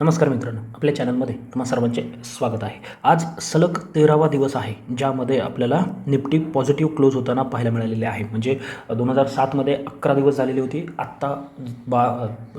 नमस्कार मित्रांनो, आपल्या चॅनलमध्ये तुम्हा सर्वांचे स्वागत आहे. आज सलग 13वा दिवस आहे, ज्यामध्ये आपल्याला निफ्टी पॉझिटिव्ह क्लोज होताना पाहायला मिळालेले आहे. म्हणजे 2007मध्ये 11 दिवस झालेली होती. आत्ता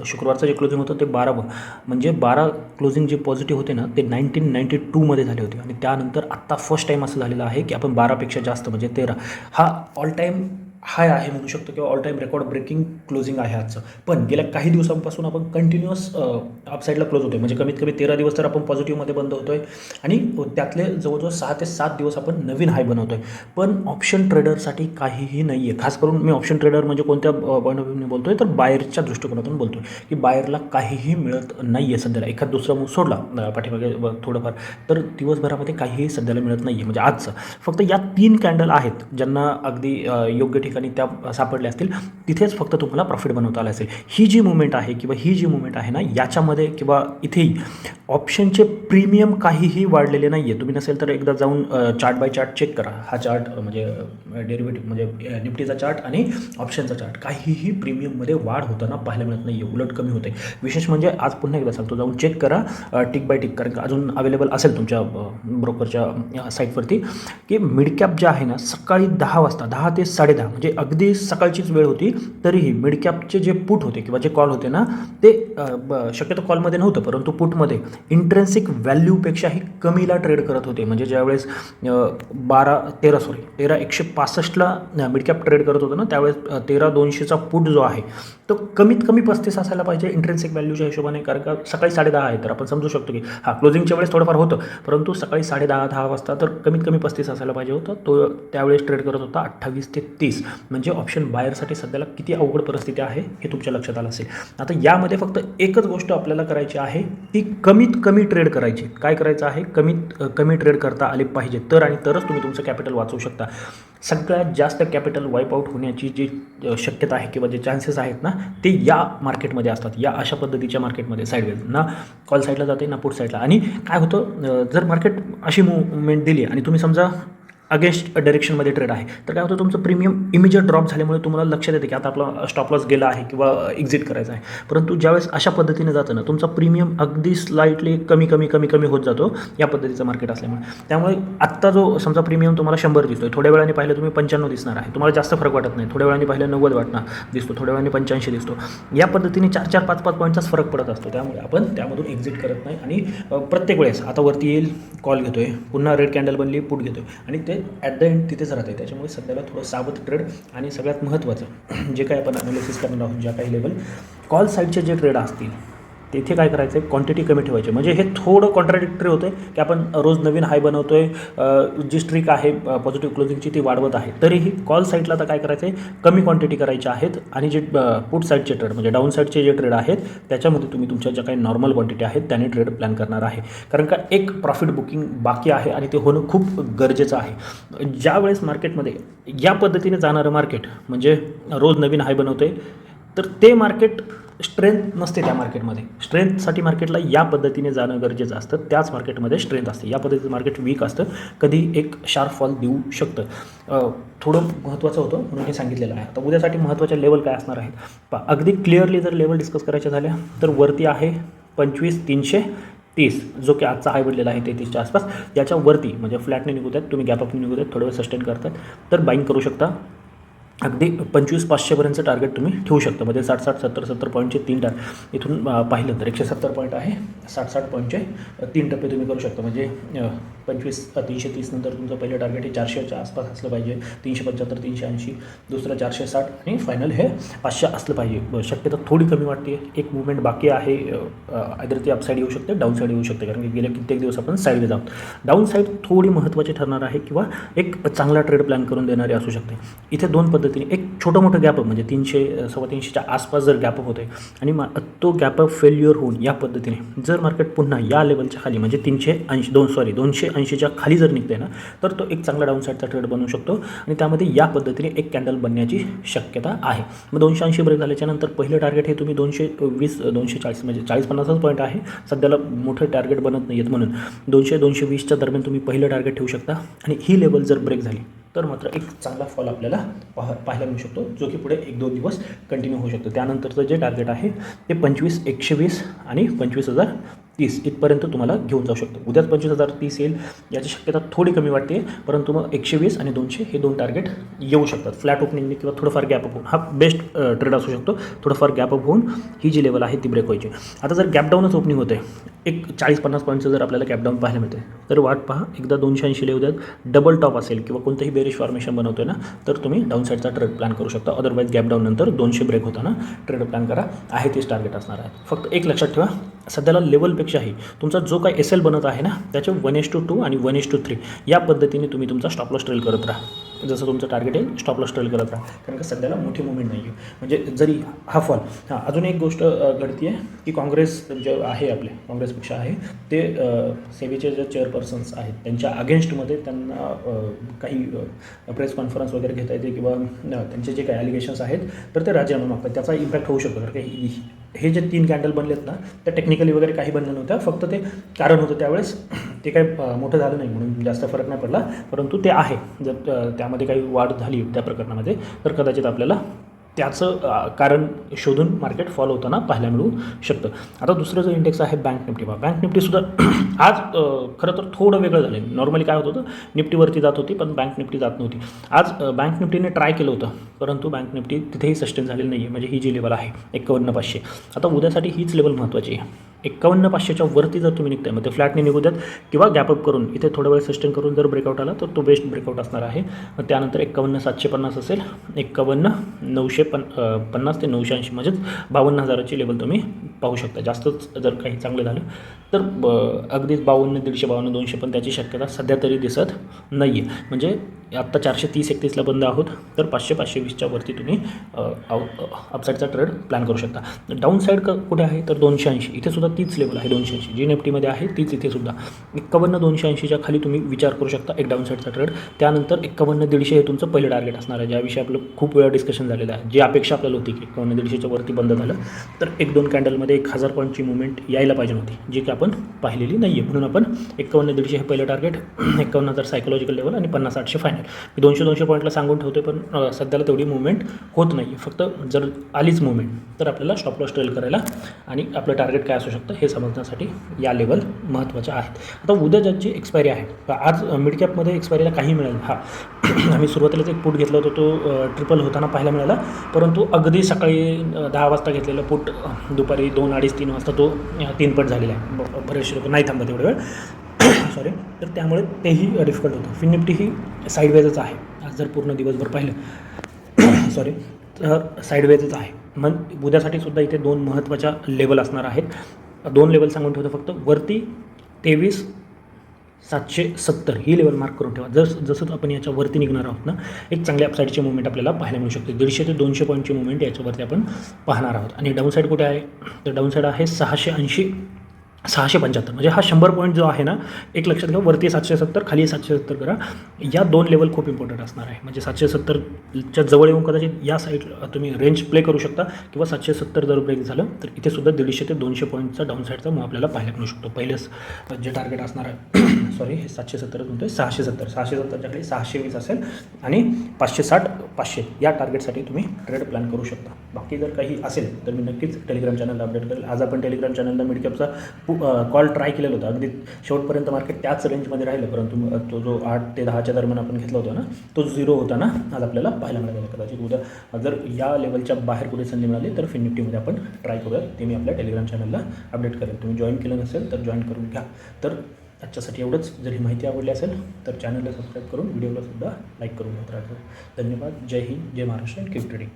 शुक्रवारचं जे क्लोजिंग होतं ते 12वं, म्हणजे 12 क्लोजिंग जे पॉझिटिव्ह होते ना, ते 1992मध्ये झाले होते. आणि त्यानंतर आत्ता फर्स्ट टाईम असं झालेलं आहे की आपण 12पेक्षा जास्त म्हणजे 13 हा ऑल टाईम हाय आहे म्हणू शकतो किंवा all time record breaking closing आहे आजचं. पण गेल्या काही दिवसांपासून आपण कंटिन्युअस अपसाईडला क्लोज होतो आहे. म्हणजे कमीत कमी 13 दिवस तर आपण पॉझिटिव्हमध्ये बंद होतो आहे आणि त्यातले जवळजवळ 6 ते 7 दिवस आपण नवीन हाय बनवतो आहे. पण ऑप्शन ट्रेडरसाठी काहीही नाही आहे. खास करून मी ऑप्शन ट्रेडर म्हणजे कोणत्या पॉईंट ऑफ व्ह्यूने बोलतो आहे, तर बायरच्या दृष्टिकोनातून बोलतो आहे की बायरला काहीही मिळत नाही आहे सध्याला. एखाद दुसरा मूव सोडला पाठीमागे थोडंफार, तर दिवसभरामध्ये काहीही सध्याला मिळत नाही आहे. म्हणजे आजचं फक्त या 3 कॅन्डल आहेत ज्यांना अगदी योग्य ठिकाणी त्या सापडल्या असतील, तिथेच फक्त तुम्हाला प्रॉफिट बनवता आलं असेल. ही जी मुवमेंट आहे किंवा ही जी मुवमेंट आहे ना, याच्यामध्ये किंवा इथेही ऑप्शनचे प्रीमियम काहीही वाढलेले नाही आहे. तुम्ही नसेल तर एकदा जाऊन चार्ट बाय चार्ट चेक करा. हा चार्ट म्हणजे डेरिव्हेटिव्ह म्हणजे निफ्टीचा चार्ट आणि ऑप्शनचा चार्ट, काहीही प्रीमियममध्ये वाढ होताना पाहायला मिळत नाही आहे, उलट कमी होते. विशेष म्हणजे आज पुन्हा एकदा सांगतो, जाऊन चेक करा टिक बाय टिक, कारण का अजून अवेलेबल असेल तुमच्या ब्रोकरच्या साईटवरती, की मिड कॅप जे आहे ना, सकाळी 10 वाजता 10 ते 10:30 म्हणजे अगदी सकाळचीच वेळ होती, तरीही मिड कॅपचे जे पुट होते किंवा जे कॉल होते ना, ते शक्यतो कॉलमध्ये नव्हतं, परंतु पुटमध्ये इंट्रेन्सिक व्हॅल्यूपेक्षाही कमीला ट्रेड करत होते. म्हणजे ज्यावेळेस 13,165ला मिड कॅप ट्रेड करत होतं ना, त्यावेळेस 13,200चा पुट जो आहे तो कमीत कमी 35 असायला पाहिजे इंट्रेन्सिक व्हॅल्यूच्या हिशोबाने. कारण का सकाळी 10:30 आहे, तर आपण समजू शकतो की क्लोजिंगच्या वेळेस थोडंफार होतं, परंतु सकाळी 10:30 वाजता तर कमीत कमी 35 असायला पाहिजे होतं. तो त्यावेळेस ट्रेड करत होता 28 ते 30. म्हणजे ऑप्शन बायरसाठी सध्याला किती अवघड परिस्थिती आहे हे तुमच्या लक्षात आलं असेल. आता यामध्ये फक्त एकच गोष्ट आपल्याला करायची आहे, ती कमीत कमी ट्रेड करायची. काय करायचं आहे, कमीत कमी ट्रेड करता आले पाहिजे, तर आणि तरच तुम्ही तुमचं कॅपिटल वाचवू शकता. सगळ्यात जास्त कॅपिटल वाईप आउट होण्याची जी शक्यता आहे किंवा जे चान्सेस आहेत ना, ते या मार्केटमध्ये असतात. या अशा पद्धतीच्या मार्केटमध्ये साईडवेज ना कॉल साईडला जाते ना पुट साईडला. आणि काय होतं, जर मार्केट अशी मुवमेंट दिली आणि तुम्ही समजा अगेन्स्ट डायरेक्शनमध्ये ट्रेड आहे, तर काय होतं, तुमचं प्रीमियम इमिजिएट ड्रॉप झाल्यामुळे तुम्हाला लक्षात येते की आता आपला स्टॉप लॉस गेला आहे किंवा एक्झिट करायचं आहे. परंतु ज्यावेळेस अशा पद्धतीने जातं ना, तुमचा प्रीमियम अगदी स्लाइटली कमी कमी कमी कमी होत जातो या पद्धतीचं मार्केट असल्यामुळे. त्यामुळे आत्ता जो समजा प्रीमियम तुम्हाला 100 दिसतो आहे, थोड्या वेळाने पाहिलं तुम्ही 95 दिसणार आहे, तुम्हाला जास्त फरक वाटत नाही. थोड्या वेळाने पाहिलं 90 वाटणार दिसतो, थोड्या वेळाने 85 दिसतो. या पद्धतीने 4-4, 5-5 पॉईंटचाच फरक पडत असतो. त्यामुळे आपण त्यामधून एक्झिट करत नाही आणि प्रत्येक वेळेस आता वरती येईल कॉल घेतो आहे, पुन्हा रेड कॅन्डल बनली पुट घेतो आहे आणि ते ॲट द एंड तिथेच राहते. त्याच्यामुळे सध्याला थोडं सावध ट्रेड. आणि सगळ्यात महत्त्वाचं जे काही आपण ॲनालिसिस करणार आहोत, ज्या काही लेवल कॉल साईडचे जे ट्रेड असतील, तेथे काय करायचं आहे, क्वांटिटी कमी ठेवायची. म्हणजे हे थोडं कॉन्ट्राडिक्टरी होतं आहे की आपण रोज नवीन हाय बनवतो आहे, जी स्ट्रिक आहे पॉझिटिव्ह क्लोजिंगची ती वाढवत आहे, तरीही कॉल साईडला तर काय करायचं आहे, कमी क्वांटिटी करायची आहेत. आणि जे पुट साईडचे ट्रेड म्हणजे डाऊन साईडचे जे ट्रेड आहेत, त्याच्यामध्ये तुम्ही तुमच्या ज्या काही नॉर्मल क्वांटिटी आहेत त्याने ट्रेड प्लॅन करणार आहे. कारण का एक प्रॉफिट बुकिंग बाकी आहे आणि ते होणं खूप गरजेचं आहे. ज्यावेळेस मार्केटमध्ये या पद्धतीने जाणारं मार्केट म्हणजे रोज नवीन हाय बनवते, तर ते मार्केट स्ट्रेंथ नसते. त्या मार्केटमध्ये स्ट्रेंथसाठी मार्केटला या पद्धतीने जाणं गरजेचं असतं. त्याच मार्केटमध्ये स्ट्रेंथ असते. या पद्धतीचं मार्केट वीक असतं, कधी एक शार्प फॉल देऊ शकतं. थोडं महत्त्वाचं होतं म्हणून हे सांगितलेलं आहे. आता उद्यासाठी महत्त्वाच्या लेवल काय असणार आहेत अगदी क्लिअरली जर लेवल डिस्कस करायच्या झाल्या, तर वरती आहे 25,330, जो की आजचा हाय बनलेला आहे 33च्या आसपास. याच्यावरती म्हणजे फ्लॅटने निघू द्यात, तुम्ही गॅपअपने निघू द्यात, थोडं वेळ सस्टेन करतात तर बाईंग करू शकता. अगदी 25,500पर्यंतचं टार्गेट तुम्ही ठेवू शकता. म्हणजे 60-60, 70-70 पॉईंटचे 3 टार्गेट. इथून पाहिलं तर 170 पॉईंट आहे, 60-60 पॉईंटचे 3 टप्पे तुम्ही करू शकता. म्हणजे 330 नंतर तुमचं पहिलं टार्गेट हे 400च्या आसपास असलं पाहिजे, 375, 380, दुसरं 460 आणि फायनल हे 500 असलं पाहिजे. शक्यता थोडी कमी वाटते. एक मुवमेंट बाकी आहे, आयदर ती अपसाईड येऊ शकते, डाऊन साईड येऊ शकते, कारण की गेल्या कित्येक दिवस आपण साईडला आहोत. डाऊन साईड थोडी महत्त्वाची ठरणार आहे किंवा एक चांगला ट्रेड प्लॅन करून देणारी असू शकते. इथे दोन पद्धतीने एक छोटं मोठं गॅपअप म्हणजे 300-325च्या आसपास जर गॅपअप होते आणि तो गॅपअप फेल्युअर होऊन या पद्धतीने जर मार्केट पुन्हा या लेवलच्या खाली म्हणजे 280च्या खाली जर निघते ना, तर तो एक चांगला डाऊन साईडचा ट्रेड बनवू शकतो. आणि त्यामध्ये या पद्धतीने एक कॅन्डल बनण्याची शक्यता आहे. मग 280 ब्रेक झाल्याच्यानंतर पहिलं टार्गेट हे तुम्ही 220-240 म्हणजे 40-50च पॉईंट आहे. सध्याला मोठं टार्गेट बनत नाही आहेत, म्हणून 200-220च्या दरम्यान तुम्ही पहिलं टार्गेट ठेवू शकता. आणि ही लेवल जर ब्रेक झाली तर मात्र एक चांगला फॉल आपल्याला पाहायला मिळू शकतो, जो की पुढे 1-2 दिवस कंटिन्यू होऊ शकतो. त्यानंतरचं जे टार्गेट आहे ते 25,120 आणि 25,000 30 इथपर्यंत तुम्हाला घेऊन जाऊ शकतो. उद्याच 25,030 येईल याची शक्यता थोडी कमी वाटते, परंतु मग 120 आणि 200 हे 2 टार्गेट येऊ शकतात. फ्लॅट ओपनिंगने किंवा थोडंफार गॅप अप होऊन हा बेस्ट ट्रेड असू शकतो. थोडंफार गॅप अप होऊन ही जी लेवल आहे ती ब्रेक व्हायची. आता जर गॅप डाऊनच ओपनिंग होते, एक 40-50 पॉईंटचं जर आपल्याला गॅप डाऊन पाहायला मिळते, तर वाट पहा एकदा 280 लेवू द्यात, डबल टॉप असेल किंवा कोणतंही बेरिश फॉर्मेशन बनवतोय ना, तर तुम्ही डाऊन साईडचा ट्रेड प्लॅन करू शकता. अदरवाईज गॅप डाऊन नंतर 200 ब्रेक होताना ट्रेड प्लॅन करा. आहे तेच टार्गेट असणार आहे. फक्त एक लक्षात ठेवा, सध्याला लेवलपेक्षाही तुमचा जो काही एस एल बनत आहे ना, त्याचे 1:2 आणि 1:3 या पद्धतीने तुम्ही तुमचा स्टॉप लॉस ट्रेल करत राहा. जसं तुमचं टार्गेट आहे स्टॉप लॉस ट्रेल करत राहा, कारण का सध्याला मोठी मुवमेंट नाही आहे. म्हणजे जरी हा फॉल अजून एक गोष्ट घडती आहे की काँग्रेस जे आहे आपले काँग्रेसपेक्षा आहे ते सेबीचे जे चेअरपर्सन्स आहेत त्यांच्या अगेन्स्टमध्ये त्यांना काही प्रेस कॉन्फरन्स वगैरे घेता येते किंवा त्यांचे जे काही ॲलिगेशन्स आहेत तर ते राजीनामा मागतात. त्याचा इम्पॅक्ट होऊ शकतो. कारण की हे जे 3 कॅन्डल बनलेत ना, त्या टेक्निकली वगैरे काही बनलं नव्हत्या, फक्त ते कारण होतं त्यावेळेस ते काही मोठं झालं नाही म्हणून जास्त फरक नाही पडला, परंतु ते आहे. जर त्यामध्ये काही वाढ झाली त्या प्रकरणामध्ये तर कदाचित आपल्याला त्याचं कारण शोधून मार्केट फॉलो होताना पाहायला मिळू शकतं. आता दुसरं जो इंडेक्स आहे बँक निफ्टी, बँक निफ्टीसुद्धा आज खरं तर थोडं वेगळं झालं आहे. नॉर्मली काय होत होतं, निफ्टीवरती जात होती पण बँक निफ्टी जात नव्हती. आज बँक निफ्टीने ट्राय केलं होतं, परंतु बँक निफ्टी तिथेही सस्टेन झालेलं नाही आहे. म्हणजे ही जी लेवल आहे 51,500, आता उद्यासाठी हीच लेवल महत्त्वाची आहे. 51,500च्या वरती जर तुम्ही निघताय मग ते फ्लॅटने निघू द्यात किंवा गॅपअप करून इथे थोडा वेळ सस्टेन करून जर ब्रेकआउट आला तर तो बेस्ट ब्रेकआउट असणार आहे. मग त्यानंतर 51,750 असेल, 51,950 ते 980 म्हणजेच 52,000ची लेवल तुम्ही पाहू शकता. जास्तच जर काही चांगलं झालं तर अगदीच 52, 150, 52, 200 पण त्याची शक्यता सध्या तरी दिसत नाही आहे. म्हणजे आत्ता 430-31ला बंद आहोत, तर 500-520च्या वरती तुम्ही अपसाईडचा ट्रेड प्लॅन करू शकता. डाऊन साईड कुठे आहे तर 280, इथे सुद्धा तीच लेवल आहे 280 जी निफ्टीमध्ये आहे तीच इथे सुद्धा 51,280च्या खाली तुम्ही विचार करू शकता एक डाऊन साईडचा ट्रेड. त्यानंतर 51,150 हे तुमचं पहिलं टार्गेट असणार आहे, ज्याविषयी आपलं खूप वेळा डिस्कशन झालेलं आहे. जी अपेक्षा आपल्याला होती की 51,150च्या वरती बंद झालं तर 1-2 कॅन्डलमध्ये 1,000 पॉईंटची मुवमेंट यायला पाहिजे होती, जी की आपण पाहिलेली नाही आहे. म्हणून आपण 51,150 हे पहिलं टार्गेट, 51,000 सायकोलॉजिकल लेवल आणि 50-800 फायनल. मी 200 पॉईंटला सांगून ठेवते, पण सध्याला तेवढी मुवमेंट होत नाही आहे. फक्त जर आलीच मुवमेंट तर आपल्याला स्टॉप लॉस ट्रेल करायला आणि आपलं टार्गेट काय असू शकतं हे समजण्यासाठी या लेवल महत्त्वाच्या आहेत. आता उद्या ज्याची एक्सपायरी आहे, आज मिड कॅपमध्ये एक्सपायरीला काही मिळेल. आम्ही सुरुवातीलाच एक पुट घेतला होता, तो ट्रिपल होताना पाहायला मिळाला, परंतु अगदी सकाळी 10 वाजता घेतलेलं पुट दुपारी 2, 2:30, 3 वाजता तो 3 पट झालेला आहे. बरेचसे लोक नाही थांबत एवढा वेळ सॉरी, तर त्यामुळे तेही डिफिकल्ट होतं. फिन निफ्टी ही साईडवेजच आहे. आज जर पूर्ण दिवसभर पाहिलं सॉरी तर साईडवेजच आहे. मग उद्यासाठी सुद्धा इथे 2 महत्त्वाच्या लेवल असणार आहेत. 2 लेवल सांगून ठेवतो फक्त. वरती 23,770 ही लेवल मार्क करून ठेवा. जसं आपण याच्या वरती निघणार आहोत ना, एक चांगल्या अपसाईडची मुवमेंट आपल्याला पाहायला मिळू शकते. 150 ते 200 पॉईंटची मुवमेंट याच्यावरती आपण पाहणार आहोत. आणि डाऊन साईड कुठे आहे तर डाऊन साईड आहे 680, 675. म्हणजे हा 100 पॉईंट जो आहे ना, एक लक्षात घ्या, वरती 770, खाली 770 करा. या 2 लेवल खूप इम्पॉर्टंट असणार आहे. म्हणजे 770च्या जवळ येऊन कदाचित या साईडला तुम्ही रेंज प्ले करू शकता किंवा 770 जर ब्रेक झालं तर इथे सुद्धा 150 ते 200 पॉईंटचा डाऊन साईडचा मूव आपल्याला पाहायला मिळू शकतो. पहिलेच जे टार्गेट असणार आहे सॉरी हे 770 म्हणतोय, 670च्या खाली 620 असेल आणि 560, 500 या टार्गेटसाठी तुम्ही ट्रेड प्लॅन करू शकता. बाकी जर काही असेल तर मी नक्कीच टेलिग्राम चॅनलला अपडेट करेल. आज आपण टेलिग्राम चॅनलला मिड कॅपचा कॉल ट्राय केलेला होता. अगदी शेवटपर्यंत मार्केट त्याच रेंजमध्ये राहिलं, परंतु तो जो 8 ते 10च्या दरम्यान आपण घेतला होता ना, तो 0 होता ना, आज आपल्याला पाहायला मिळाला. कदाचित उद्या जर या लेवलच्या बाहेर कुठे संधी मिळाली तर फिन निफ्टीमध्ये आपण ट्राय करूयात. ते मी आपल्या टेलिग्राम चॅनलला अपडेट करेल. तुम्ही जॉईन केलं नसेल तर जॉईन करून घ्या. तर आजच्यासाठी एवढंच. जर ही माहिती आवडली असेल तर चॅनलला सबस्क्राईब करून व्हिडिओला सुद्धा लाईक करून घेत राहा. धन्यवाद. जय हिंद, जय महाराष्ट्र, कीप ट्रेडिंग.